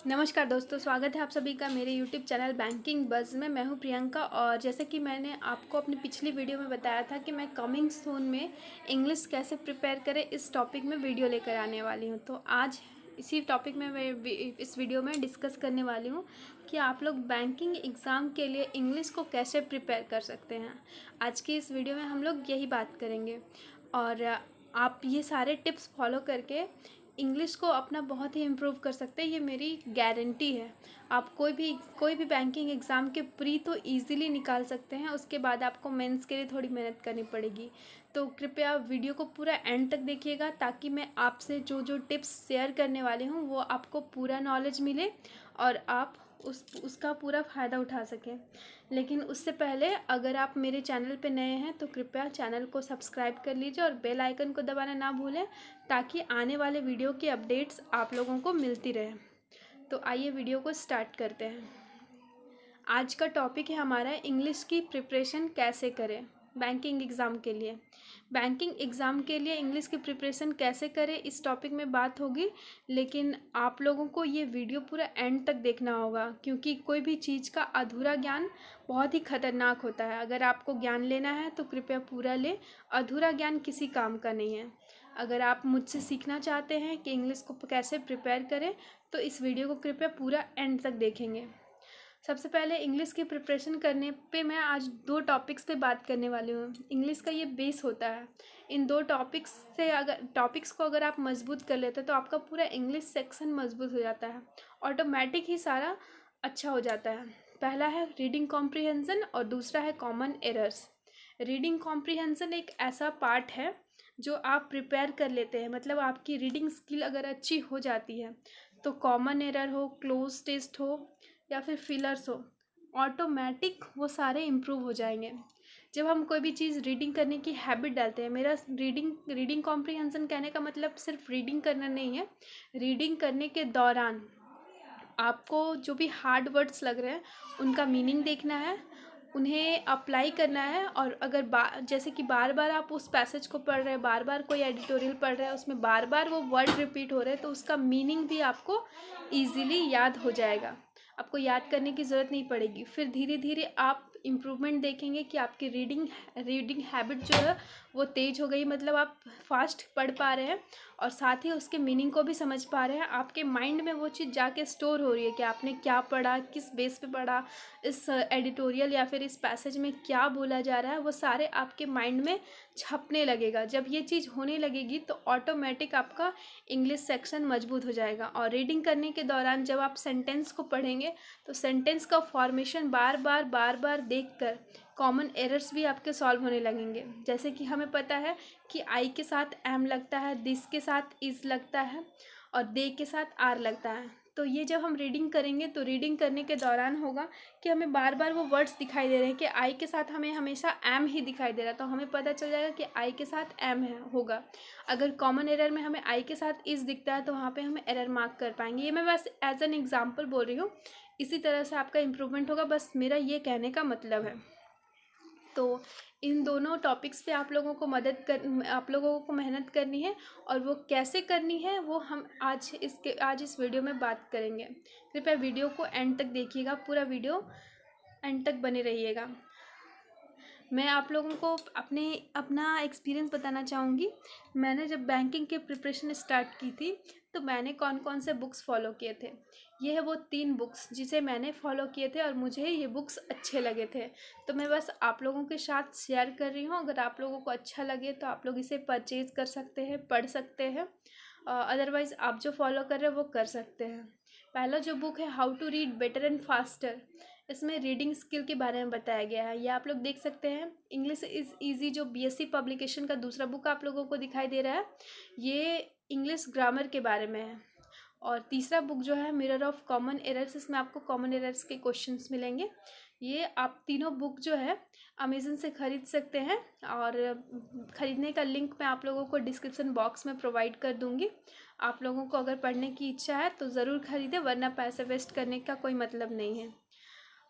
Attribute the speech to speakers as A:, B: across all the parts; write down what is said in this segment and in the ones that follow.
A: नमस्कार दोस्तों, स्वागत है आप सभी का मेरे यूट्यूब चैनल बैंकिंग बज़ में। मैं हूं प्रियंका और जैसे कि मैंने आपको अपनी पिछली वीडियो में बताया था कि मैं कमिंग सून में इंग्लिश कैसे प्रिपेयर करें इस टॉपिक में वीडियो लेकर आने वाली हूं। तो आज इसी टॉपिक में मैं इस वीडियो में डिस्कस करने वाली हूं कि आप लोग बैंकिंग एग्ज़ाम के लिए इंग्लिश को कैसे प्रिपेयर कर सकते हैं। आज की इस वीडियो में हम लोग यही बात करेंगे और आप ये सारे टिप्स फॉलो करके इंग्लिश को अपना बहुत ही इम्प्रूव कर सकते हैं, ये मेरी गारंटी है। आप कोई भी बैंकिंग एग्ज़ाम के प्री तो इजीली निकाल सकते हैं, उसके बाद आपको मेंस के लिए थोड़ी मेहनत करनी पड़ेगी। तो कृपया वीडियो को पूरा एंड तक देखिएगा ताकि मैं आपसे जो जो टिप्स शेयर करने वाली हूँ वो आपको पूरा नॉलेज मिले और आप उसका पूरा फ़ायदा उठा सकें। लेकिन उससे पहले अगर आप मेरे चैनल पे नए हैं तो कृपया चैनल को सब्सक्राइब कर लीजिए और बेल आइकन को दबाना ना भूलें ताकि आने वाले वीडियो की अपडेट्स आप लोगों को मिलती रहे। तो आइए वीडियो को स्टार्ट करते हैं। आज का टॉपिक है हमारा इंग्लिश की प्रिपरेशन कैसे करें बैंकिंग एग्ज़ाम के लिए। बैंकिंग एग्ज़ाम के लिए इंग्लिश की प्रिपरेशन कैसे करें इस टॉपिक में बात होगी, लेकिन आप लोगों को ये वीडियो पूरा एंड तक देखना होगा क्योंकि कोई भी चीज़ का अधूरा ज्ञान बहुत ही खतरनाक होता है। अगर आपको ज्ञान लेना है तो कृपया पूरा लें, अधूरा ज्ञान किसी काम का नहीं है। अगर आप मुझसे सीखना चाहते हैं कि इंग्लिश को कैसे प्रिपेयर करें तो इस वीडियो को कृपया पूरा एंड तक देखेंगे। सबसे पहले इंग्लिश की प्रिपरेशन करने पे मैं आज दो टॉपिक्स पे बात करने वाली हूँ। इंग्लिश का ये बेस होता है। इन दो टॉपिक्स को अगर आप मजबूत कर लेते हैं तो आपका पूरा इंग्लिश सेक्शन मजबूत हो जाता है, ऑटोमेटिक ही सारा अच्छा हो जाता है। पहला है रीडिंग कॉम्प्रिहेंशन और दूसरा है कॉमन एरर्स। रीडिंग कॉम्प्रिहेंशन एक ऐसा पार्ट है जो आप प्रिपेयर कर लेते हैं, मतलब आपकी रीडिंग स्किल अगर अच्छी हो जाती है तो कॉमन एरर हो, क्लोज टेस्ट हो या फिर फिलर्स हो, ऑटोमेटिक वो सारे इम्प्रूव हो जाएंगे। जब हम कोई भी चीज़ रीडिंग करने की हैबिट डालते हैं, मेरा रीडिंग कॉम्प्रिहेंशन कहने का मतलब सिर्फ रीडिंग करना नहीं है। रीडिंग करने के दौरान आपको जो भी हार्ड वर्ड्स लग रहे हैं उनका मीनिंग देखना है, उन्हें अप्लाई करना है। और अगर जैसे कि बार बार आप उस पैसेज को पढ़ रहे हैं, बार बार कोई एडिटोरियल पढ़ रहे हैं, उसमें बार बार वो वर्ड रिपीट हो रहे हैं तो उसका मीनिंग भी आपको ईज़िली याद हो जाएगा। आपको याद करने की ज़रूरत नहीं पड़ेगी। फिर धीरे धीरे आप इम्प्रूवमेंट देखेंगे कि आपकी रीडिंग हैबिट जो है वो तेज़ हो गई, मतलब आप फास्ट पढ़ पा रहे हैं और साथ ही उसके मीनिंग को भी समझ पा रहे हैं। आपके माइंड में वो चीज़ जाके स्टोर हो रही है कि आपने क्या पढ़ा, किस बेस पे पढ़ा, इस एडिटोरियल या फिर इस पैसेज में क्या बोला जा रहा है, वो सारे आपके माइंड में छपने लगेगा। जब ये चीज़ होने लगेगी तो ऑटोमेटिक आपका इंग्लिश सेक्शन मजबूत हो जाएगा। और रीडिंग करने के दौरान जब आप सेंटेंस को पढ़ेंगे तो सेंटेंस का फॉर्मेशन बार बार देखकर कॉमन एरर्स भी आपके सॉल्व होने लगेंगे। जैसे कि हमें पता है कि आई के साथ एम लगता है, दिस के साथ इज लगता है और दे के साथ आर लगता है। तो ये जब हम रीडिंग करेंगे तो रीडिंग करने के दौरान होगा कि हमें बार बार वो वर्ड्स दिखाई दे रहे हैं कि आई के साथ हमें हमेशा एम ही दिखाई दे रहा है, तो हमें पता चल जाएगा कि आई के साथ एम है होगा। अगर कॉमन एरर में हमें आई के साथ इज दिखता है तो वहाँ पे हम एरर मार्क कर पाएंगे। ये मैं बस एज एन एग्जाम्पल बोल रही हूँ। इसी तरह से आपका इम्प्रूवमेंट होगा, बस मेरा ये कहने का मतलब है। तो इन दोनों टॉपिक्स पे आप लोगों को मेहनत करनी है और वो कैसे करनी है वो हम आज इस वीडियो में बात करेंगे। कृपया वीडियो को एंड तक देखिएगा, पूरा वीडियो एंड तक बने रहिएगा। मैं आप लोगों को अपना एक्सपीरियंस बताना चाहूँगी। मैंने जब बैंकिंग के प्रिपरेशन स्टार्ट की थी तो मैंने कौन कौन से बुक्स फॉलो किए थे। ये है वो 3 बुक्स जिसे मैंने फॉलो किए थे और मुझे ये बुक्स अच्छे लगे थे, तो मैं बस आप लोगों के साथ शेयर कर रही हूँ। अगर आप लोगों को अच्छा लगे तो आप लोग इसे परचेज़ कर सकते हैं, पढ़ सकते हैं। अदरवाइज़ आप जो फॉलो कर रहे हो वो कर सकते हैं। पहला जो बुक है how to read better and faster, इसमें रीडिंग स्किल के बारे में बताया गया है। ये आप लोग देख सकते हैं। इंग्लिश इज़ ईजी जो बीएससी पब्लिकेशन का दूसरा बुक आप लोगों को दिखाई दे रहा है, ये इंग्लिश ग्रामर के बारे में है। और तीसरा बुक जो है मिरर ऑफ कॉमन एरर्स, इसमें आपको कॉमन एरर्स के क्वेश्चंस मिलेंगे। ये आप तीनों बुक जो है अमेज़न से ख़रीद सकते हैं और ख़रीदने का लिंक मैं आप लोगों को डिस्क्रिप्शन बॉक्स में प्रोवाइड कर दूँगी। आप लोगों को अगर पढ़ने की इच्छा है तो ज़रूर ख़रीदें, वरना पैसे वेस्ट करने का कोई मतलब नहीं है।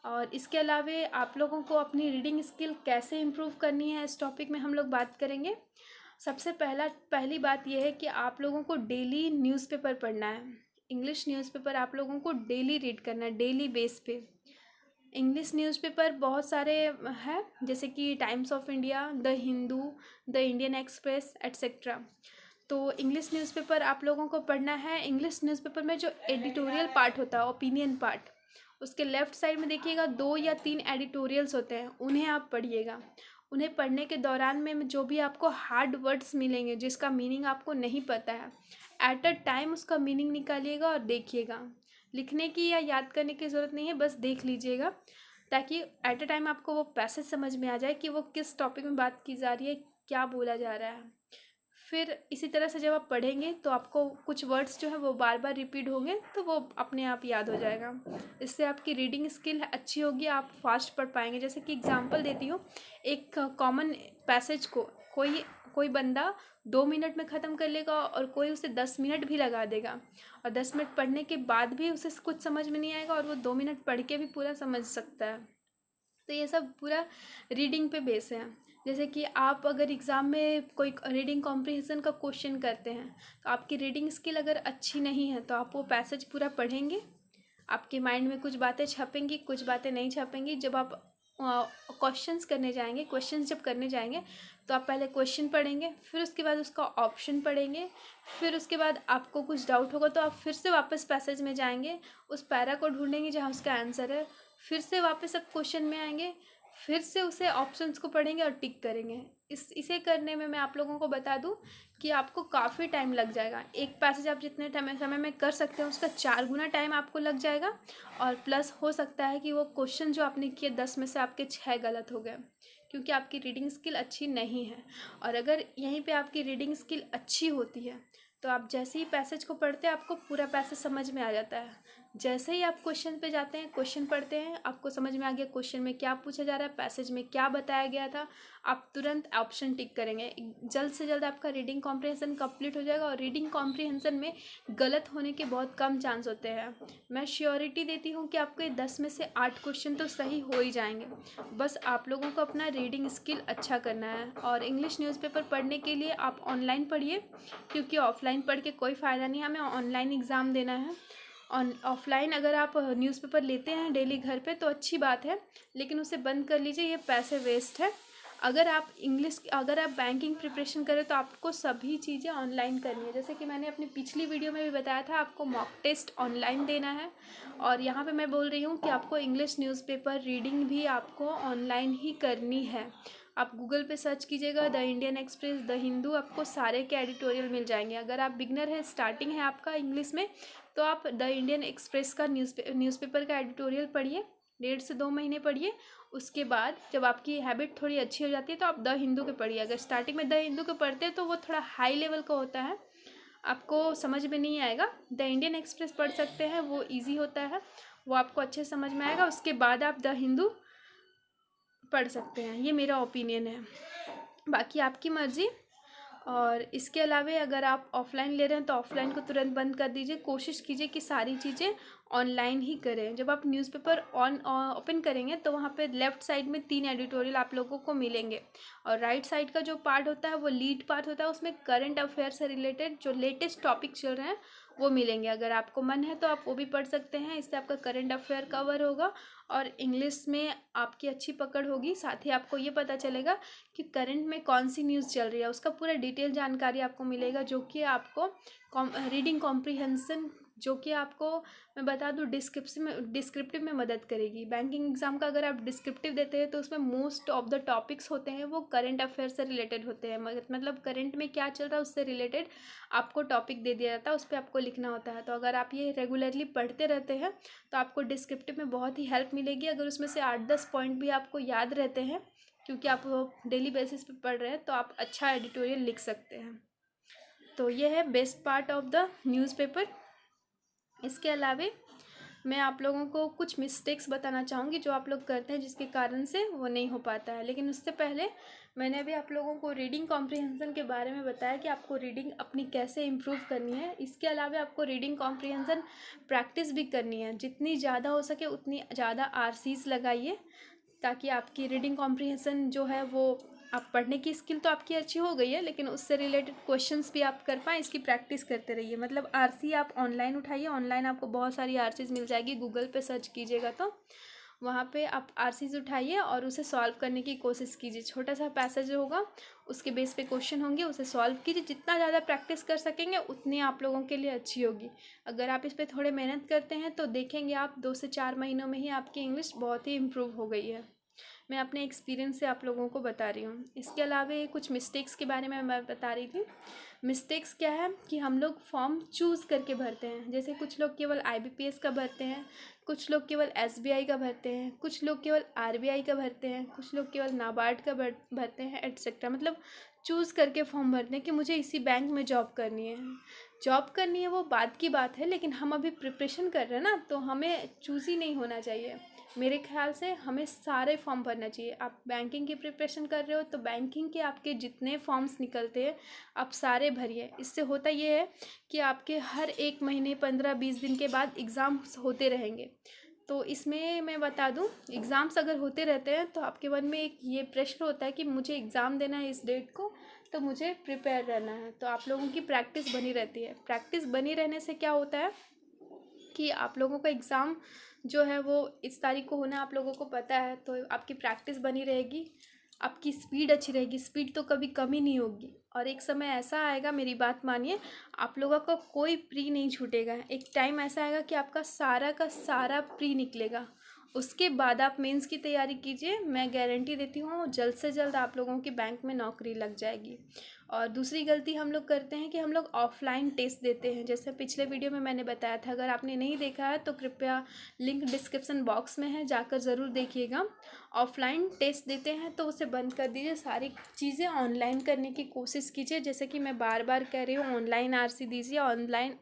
A: और इसके अलावा आप लोगों को अपनी रीडिंग स्किल कैसे इम्प्रूव करनी है इस टॉपिक में हम लोग बात करेंगे। सबसे पहली बात यह है कि आप लोगों को डेली न्यूज़पेपर पढ़ना है। इंग्लिश न्यूज़पेपर आप लोगों को डेली रीड करना है, डेली बेस पे। इंग्लिश न्यूज़पेपर बहुत सारे हैं, जैसे कि times of India, the Hindu, the Indian express etcetera. तो इंग्लिश न्यूज़पेपर आप लोगों को पढ़ना है। इंग्लिश न्यूज़पेपर में जो एडिटोरियल पार्ट होता है, ओपिनियन पार्ट, उसके लेफ़्ट साइड में देखिएगा 2 या 3 एडिटोरियल्स होते हैं, उन्हें आप पढ़िएगा। उन्हें पढ़ने के दौरान में जो भी आपको हार्ड वर्ड्स मिलेंगे जिसका मीनिंग आपको नहीं पता है, एट अ टाइम उसका मीनिंग निकालिएगा और देखिएगा। लिखने की या याद करने की ज़रूरत नहीं है, बस देख लीजिएगा, ताकि एट अ टाइम आपको वो पैसेज समझ में आ जाए कि वो किस टॉपिक में बात की जा रही है, क्या बोला जा रहा है। फिर इसी तरह से जब आप पढ़ेंगे तो आपको कुछ वर्ड्स जो है वो बार बार रिपीट होंगे, तो वो अपने आप याद हो जाएगा। इससे आपकी रीडिंग स्किल अच्छी होगी, आप फास्ट पढ़ पाएंगे। जैसे कि एग्जांपल देती हूँ, एक कॉमन पैसेज को कोई कोई बंदा 2 मिनट में ख़त्म कर लेगा और कोई उसे 10 मिनट भी लगा देगा, और 10 मिनट पढ़ने के बाद भी उसे कुछ समझ में नहीं आएगा, और वो 2 मिनट पढ़ के भी पूरा समझ सकता है। तो ये सब पूरा रीडिंग पे बेस है। जैसे कि आप अगर एग्ज़ाम में कोई रीडिंग कॉम्प्रिहेंशन का क्वेश्चन करते हैं, तो आपकी रीडिंग स्किल अगर अच्छी नहीं है तो आप वो पैसेज पूरा पढ़ेंगे, आपके माइंड में कुछ बातें छपेंगी, कुछ बातें नहीं छपेंगी। जब आप क्वेश्चंस करने जाएंगे, क्वेश्चंस जब करने जाएंगे तो आप पहले क्वेश्चन पढ़ेंगे, फिर उसके बाद उसका ऑप्शन पढ़ेंगे, फिर उसके बाद आपको कुछ डाउट होगा तो आप फिर से वापस पैसेज में जाएंगे, उस पैरा को ढूंढेंगे जहाँ उसका आंसर है, फिर से वापस आप क्वेश्चन में आएंगे, फिर से उसे ऑप्शंस को पढ़ेंगे और टिक करेंगे। इसे करने में मैं आप लोगों को बता दूं कि आपको काफ़ी टाइम लग जाएगा। एक पैसेज आप जितने समय में कर सकते हैं उसका 4 गुना टाइम आपको लग जाएगा, और प्लस हो सकता है कि वो क्वेश्चन जो आपने किए 10 में से आपके 6 गलत हो गए, क्योंकि आपकी रीडिंग स्किल अच्छी नहीं है। और अगर यहीं पे आपकी रीडिंग स्किल अच्छी होती है तो आप जैसे ही पैसेज को पढ़ते हैं आपको पूरा पैसेज समझ में आ जाता है। जैसे ही आप क्वेश्चन पे जाते हैं, क्वेश्चन पढ़ते हैं, आपको समझ में आ गया क्वेश्चन में क्या पूछा जा रहा है, पैसेज में क्या बताया गया था, आप तुरंत ऑप्शन टिक करेंगे। जल्द से जल्द आपका रीडिंग कॉम्प्रिहेंशन कंप्लीट हो जाएगा, और रीडिंग कॉम्प्रिहेंशन में गलत होने के बहुत कम चांस होते हैं। मैं श्योरिटी देती हूँ कि आपके 10 में से 8 क्वेश्चन तो सही हो ही जाएंगे। बस आप लोगों को अपना रीडिंग स्किल अच्छा करना है। और इंग्लिश न्यूज़पेपर पढ़ने के लिए आप ऑनलाइन पढ़िए, क्योंकि ऑफलाइन पढ़ के कोई फ़ायदा नहीं है, हमें ऑनलाइन एग्ज़ाम देना है। ऑफलाइन अगर आप न्यूज़पेपर लेते हैं डेली घर पे तो अच्छी बात है, लेकिन उसे बंद कर लीजिए, ये पैसे वेस्ट है। अगर आप बैंकिंग प्रिपरेशन करें तो आपको सभी चीज़ें ऑनलाइन करनी है। जैसे कि मैंने अपनी पिछली वीडियो में भी बताया था, आपको मॉक टेस्ट ऑनलाइन देना है, और यहाँ पे मैं बोल रही हूँ कि आपको इंग्लिश न्यूज़पेपर रीडिंग भी आपको ऑनलाइन ही करनी है। आप गूगल पे सर्च कीजिएगा the Indian express, the Hindu, आपको सारे के एडिटोरियल मिल जाएंगे। अगर आप बिगनर हैं, स्टार्टिंग है आपका इंग्लिश में, तो आप द इंडियन एक्सप्रेस का न्यूज़पेपर का एडिटोरियल पढ़िए, 1.5 से 2 महीने पढ़िए। उसके बाद जब आपकी हैबिट थोड़ी अच्छी हो जाती है तो आप द हिंदू के पढ़िए। अगर स्टार्टिंग में द हिंदू के पढ़ते हैं तो वो थोड़ा हाई लेवल का होता है, आपको समझ में नहीं आएगा। द इंडियन एक्सप्रेस पढ़ सकते हैं, वो ईजी होता है, वो आपको अच्छे समझ में आएगा। उसके बाद आप द हिंदू पढ़ सकते हैं, ये मेरा ओपिनियन है, बाकी आपकी मर्ज़ी। और इसके अलावा अगर आप ऑफ़लाइन ले रहे हैं तो ऑफ़लाइन को तुरंत बंद कर दीजिए, कोशिश कीजिए कि सारी चीज़ें ऑनलाइन ही करें। जब आप न्यूज़पेपर ओपन करेंगे तो वहाँ पे लेफ़्ट साइड में 3 एडिटोरियल आप लोगों को मिलेंगे, और राइट साइड का जो पार्ट होता है वो लीड पार्ट होता है, उसमें करंट अफेयर से रिलेटेड जो लेटेस्ट टॉपिक चल रहे हैं वो मिलेंगे। अगर आपको मन है तो आप वो भी पढ़ सकते हैं, इससे आपका करंट अफेयर कवर होगा और इंग्लिश में आपकी अच्छी पकड़ होगी। साथ ही आपको ये पता चलेगा कि करंट में कौन सी न्यूज़ चल रही है, उसका पूरा डिटेल जानकारी आपको मिलेगा, जो कि आपको रीडिंग कॉम्प्रिहेंशन, जो कि आपको मैं बता दूं डिस्क्रिप्टिव में मदद करेगी। बैंकिंग एग्जाम का अगर आप डिस्क्रिप्टिव देते हैं तो उसमें मोस्ट ऑफ द टॉपिक्स होते हैं वो करंट अफेयर से रिलेटेड होते हैं, मतलब करंट में क्या चल रहा है उससे रिलेटेड आपको टॉपिक दे दिया जाता है, उस पर आपको लिखना होता है। तो अगर आप ये रेगुलरली पढ़ते रहते हैं तो आपको डिस्क्रिप्टिव में बहुत ही हेल्प मिलेगी। अगर उसमें से 8-10 पॉइंट भी आपको याद रहते हैं, क्योंकि आप डेली बेसिस पे पढ़ रहे हैं, तो आप अच्छा एडिटोरियल लिख सकते हैं। तो ये है best part of the newspaper. इसके अलावा मैं आप लोगों को कुछ मिस्टेक्स बताना चाहूँगी जो आप लोग करते हैं जिसके कारण से वो नहीं हो पाता है। लेकिन उससे पहले मैंने अभी आप लोगों को रीडिंग कॉम्प्रिहेंशन के बारे में बताया कि आपको रीडिंग अपनी कैसे इम्प्रूव करनी है। इसके अलावा आपको रीडिंग कॉम्प्रिहेंशन प्रैक्टिस भी करनी है, जितनी ज़्यादा हो सके उतनी ज़्यादा आरसीज़ लगाइए, ताकि आपकी रीडिंग कॉम्प्रिहेंशन जो है वो आप पढ़ने की स्किल तो आपकी अच्छी हो गई है, लेकिन उससे रिलेटेड क्वेश्चंस भी आप कर पाएँ, इसकी प्रैक्टिस करते रहिए। मतलब आरसी आप ऑनलाइन उठाइए, ऑनलाइन आपको बहुत सारी आरसीज मिल जाएगी, गूगल पे सर्च कीजिएगा तो वहाँ पे आप आरसीज उठाइए और उसे सॉल्व करने की कोशिश कीजिए। छोटा सा पैसेज होगा, उसके बेस पे क्वेश्चन होंगे, उसे सॉल्व कीजिए। जितना ज़्यादा प्रैक्टिस कर सकेंगे उतनी आप लोगों के लिए अच्छी होगी। अगर आप इस पर थोड़े मेहनत करते हैं तो देखेंगे आप 2 से 4 महीनों में ही आपकी इंग्लिश बहुत ही इम्प्रूव हो गई है। मैं अपने एक्सपीरियंस से आप लोगों को बता रही हूँ। इसके अलावा कुछ मिस्टेक्स के बारे में मैं बता रही थी। मिस्टेक्स क्या है कि हम लोग फॉर्म चूज़ करके भरते हैं। जैसे कुछ लोग केवल आईबीपीएस का भरते हैं, कुछ लोग केवल एसबीआई का भरते हैं, कुछ लोग केवल आरबीआई का भरते हैं, कुछ लोग केवल नाबार्ड का भरते हैं, एटसेट्रा। मतलब चूज़ करके फॉर्म भरते हैं कि मुझे इसी बैंक में जॉब करनी है। जॉब करनी है वो बाद की बात है, लेकिन हम अभी प्रिपरेशन कर रहे हैं ना, तो हमें चूज़ ही नहीं होना चाहिए। मेरे ख्याल से हमें सारे फॉर्म भरना चाहिए। आप बैंकिंग की प्रिपरेशन कर रहे हो तो बैंकिंग के आपके जितने फॉर्म्स निकलते हैं आप सारे भरिए। इससे होता ये है कि आपके हर 1 महीने 15-20 दिन के बाद एग्ज़ाम्स होते रहेंगे। तो इसमें मैं बता दूं, एग्ज़ाम्स अगर होते रहते हैं तो आपके मन में एक ये प्रेशर होता है कि मुझे एग्ज़ाम देना है इस डेट को, तो मुझे प्रिपेयर रहना है। तो आप लोगों की प्रैक्टिस बनी रहती है। प्रैक्टिस बनी रहने से क्या होता है कि आप लोगों का एग्ज़ाम जो है वो इस तारीख को होना आप लोगों को पता है, तो आपकी प्रैक्टिस बनी रहेगी, आपकी स्पीड अच्छी रहेगी। स्पीड तो कभी कमी नहीं होगी। और एक समय ऐसा आएगा, मेरी बात मानिए, आप लोगों का कोई प्री नहीं छूटेगा। एक टाइम ऐसा आएगा कि आपका सारा का सारा प्री निकलेगा। उसके बाद आप मेंस की तैयारी कीजिए, मैं गारंटी देती हूँ जल्द से जल्द आप लोगों की बैंक में नौकरी लग जाएगी। और दूसरी गलती हम लोग करते हैं कि हम लोग ऑफलाइन टेस्ट देते हैं। जैसे पिछले वीडियो में मैंने बताया था, अगर आपने नहीं देखा है तो कृपया लिंक डिस्क्रिप्शन बॉक्स में है, जाकर ज़रूर देखिएगा। ऑफलाइन टेस्ट देते हैं तो उसे बंद कर दीजिए, सारी चीज़ें ऑनलाइन करने की कोशिश कीजिए। जैसे कि मैं बार बार कह रही हूँ, ऑनलाइन आरसी दीजिए, ऑनलाइन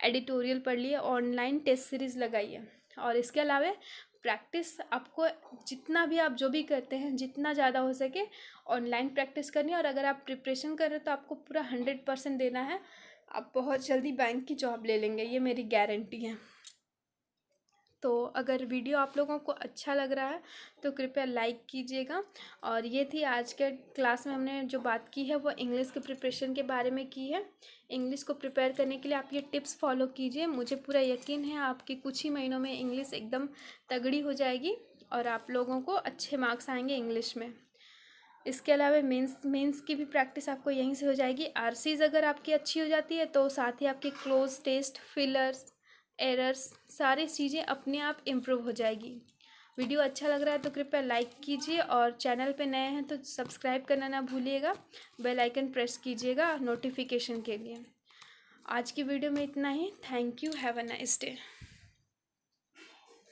A: एडिटोरियल पढ़ लिए, ऑनलाइन टेस्ट सीरीज़ लगाइए। और इसके अलावा प्रैक्टिस आपको जितना भी आप जो भी करते हैं जितना ज़्यादा हो सके ऑनलाइन प्रैक्टिस करनी है। और अगर आप प्रिपरेशन कर रहे हो तो आपको पूरा 100% देना है। आप बहुत जल्दी बैंक की जॉब ले लेंगे, ये मेरी गारंटी है। तो अगर वीडियो आप लोगों को अच्छा लग रहा है तो कृपया लाइक कीजिएगा। और ये थी आज के क्लास में हमने जो बात की है वो इंग्लिश के प्रिपरेशन के बारे में की है। इंग्लिश को प्रिपेयर करने के लिए आप ये टिप्स फॉलो कीजिए। मुझे पूरा यकीन है आपकी कुछ ही महीनों में इंग्लिश एकदम तगड़ी हो जाएगी और आप लोगों को अच्छे मार्क्स आएंगे इंग्लिश में। इसके अलावा मेंस की भी प्रैक्टिस आपको यहीं से हो जाएगी। आरसीज अगर आपकी अच्छी हो जाती है तो साथ ही आपके क्लोज टेस्ट, फिलर्स, एरर्स, सारी चीज़ें अपने आप इम्प्रूव हो जाएगी। वीडियो अच्छा लग रहा है तो कृपया लाइक कीजिए और चैनल पे नए हैं तो सब्सक्राइब करना ना भूलिएगा। बेल आइकन प्रेस कीजिएगा नोटिफिकेशन के लिए। आज की वीडियो में इतना ही। Thank you. Have a nice day.